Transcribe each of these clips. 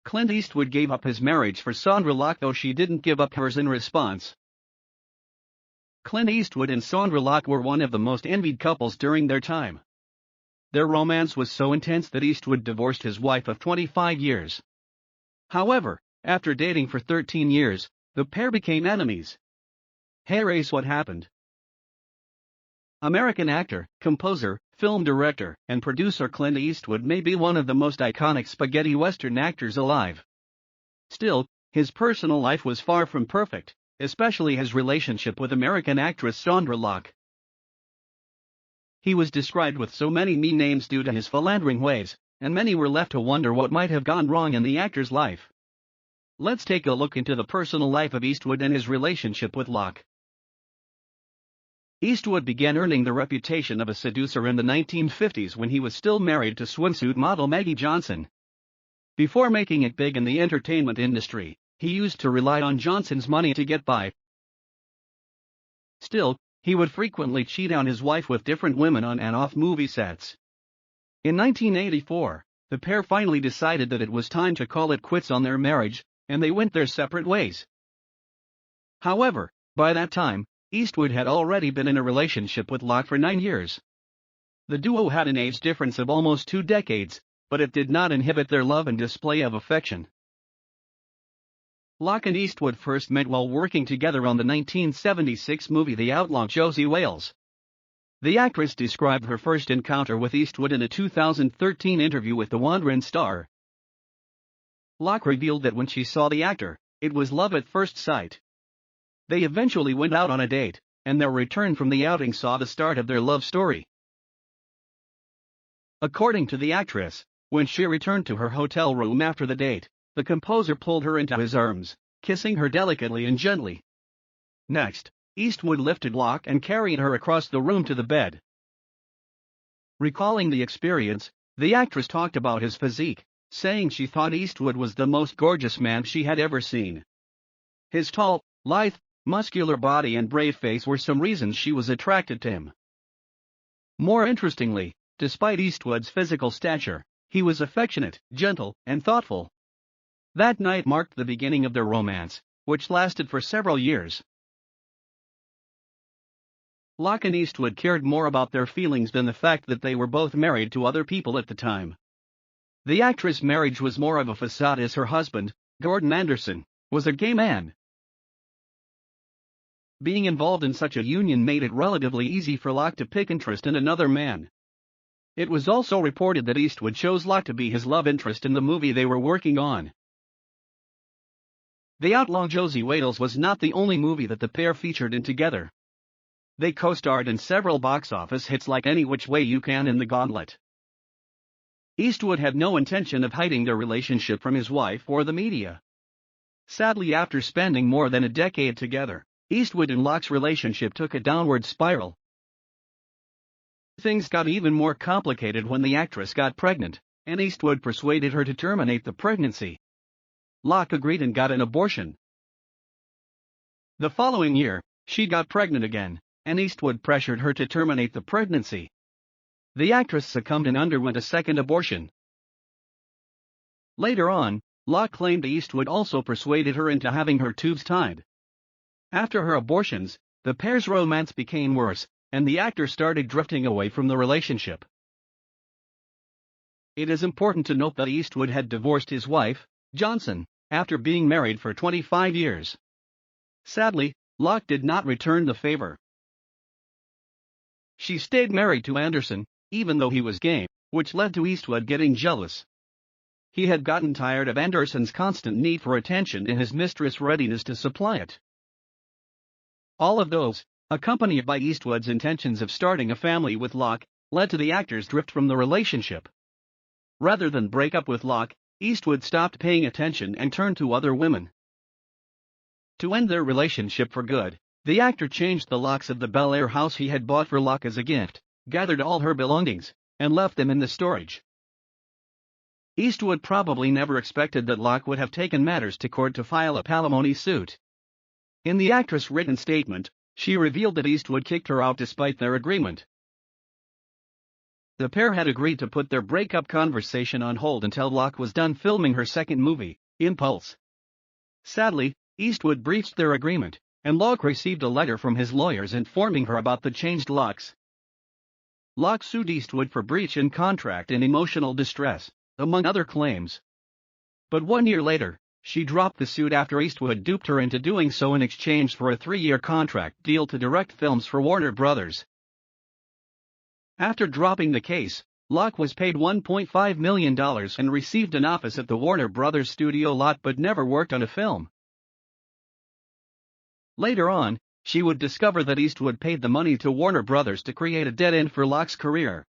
Clint Eastwood gave up his marriage for Sondra Locke, though she didn't give up hers in response. Clint Eastwood and Sondra Locke were one of the most envied couples during their time. Their romance was so intense that Eastwood divorced his wife of 25 years. However, after dating for 13 years, the pair became enemies. Here's what happened. American actor, composer, film director, and producer Clint Eastwood may be one of the most iconic spaghetti western actors alive. Still, his personal life was far from perfect, especially his relationship with American actress Sondra Locke. He was described with so many mean names due to his philandering ways, and many were left to wonder what might have gone wrong in the actor's life. Let's take a look into the personal life of Eastwood and his relationship with Locke. Eastwood began earning the reputation of a seducer in the 1950s when he was still married to swimsuit model Maggie Johnson. Before making it big in the entertainment industry, he used to rely on Johnson's money to get by. Still, he would frequently cheat on his wife with different women on and off movie sets. In 1984, the pair finally decided that it was time to call it quits on their marriage, and they went their separate ways. However, by that time, Eastwood had already been in a relationship with Locke for 9 years. The duo had an age difference of almost 2 decades, but it did not inhibit their love and display of affection. Locke and Eastwood first met while working together on the 1976 movie The Outlaw Josie Wales. The actress described her first encounter with Eastwood in a 2013 interview with the Wandering Star. Locke revealed that when she saw the actor, it was love at first sight. They eventually went out on a date, and their return from the outing saw the start of their love story. According to the actress, when she returned to her hotel room after the date, the composer pulled her into his arms, kissing her delicately and gently. Next, Eastwood lifted Locke and carried her across the room to the bed. Recalling the experience, the actress talked about his physique, saying she thought Eastwood was the most gorgeous man she had ever seen. His tall, lithe, muscular body and brave face were some reasons she was attracted to him. More interestingly, despite Eastwood's physical stature, he was affectionate, gentle, and thoughtful. That night marked the beginning of their romance, which lasted for several years. Locke and Eastwood cared more about their feelings than the fact that they were both married to other people at the time. The actress' marriage was more of a facade, as her husband, Gordon Anderson, was a gay man. Being involved in such a union made it relatively easy for Locke to pick interest in another man. It was also reported that Eastwood chose Locke to be his love interest in the movie they were working on. The Outlaw Josie Wales was not the only movie that the pair featured in together. They co-starred in several box office hits like Any Which Way You Can and The Gauntlet. Eastwood had no intention of hiding their relationship from his wife or the media. Sadly, after spending more than a decade together, Eastwood and Locke's relationship took a downward spiral. Things got even more complicated when the actress got pregnant, and Eastwood persuaded her to terminate the pregnancy. Locke agreed and got an abortion. The following year, she got pregnant again, and Eastwood pressured her to terminate the pregnancy. The actress succumbed and underwent a second abortion. Later on, Locke claimed Eastwood also persuaded her into having her tubes tied. After her abortions, the pair's romance became worse, and the actor started drifting away from the relationship. It is important to note that Eastwood had divorced his wife, Johnson, after being married for 25 years. Sadly, Locke did not return the favor. She stayed married to Anderson, even though he was gay, which led to Eastwood getting jealous. He had gotten tired of Anderson's constant need for attention and his mistress' readiness to supply it. All of those, accompanied by Eastwood's intentions of starting a family with Locke, led to the actor's drift from the relationship. Rather than break up with Locke, Eastwood stopped paying attention and turned to other women. To end their relationship for good, the actor changed the locks of the Bel Air house he had bought for Locke as a gift, gathered all her belongings, and left them in the storage. Eastwood probably never expected that Locke would have taken matters to court to file a palimony suit. In the actress' written statement, she revealed that Eastwood kicked her out despite their agreement. the pair had agreed to put their breakup conversation on hold until Locke was done filming her second movie, Impulse. Sadly, Eastwood breached their agreement, and Locke received a letter from his lawyers informing her about the changed locks. Locke sued Eastwood for breach in contract and emotional distress, among other claims. But 1 year later, she dropped the suit after Eastwood duped her into doing so in exchange for a 3-year contract deal to direct films for Warner Brothers. After dropping the case, Locke was paid $1.5 million and received an office at the Warner Brothers studio lot but never worked on a film. Later on, she would discover that Eastwood paid the money to Warner Brothers to create a dead end for Locke's career.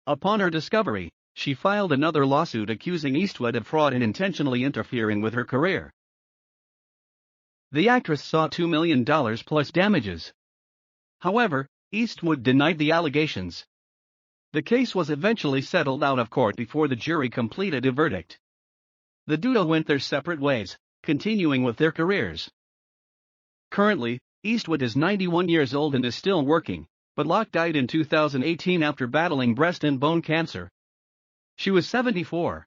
Upon her discovery, she filed another lawsuit accusing Eastwood of fraud and intentionally interfering with her career. The actress sought $2 million plus damages. However, Eastwood denied the allegations. The case was eventually settled out of court before the jury completed a verdict. The duo went their separate ways, continuing with their careers. Currently, Eastwood is 91 years old and is still working, but Locke died in 2018 after battling breast and bone cancer. She was 74.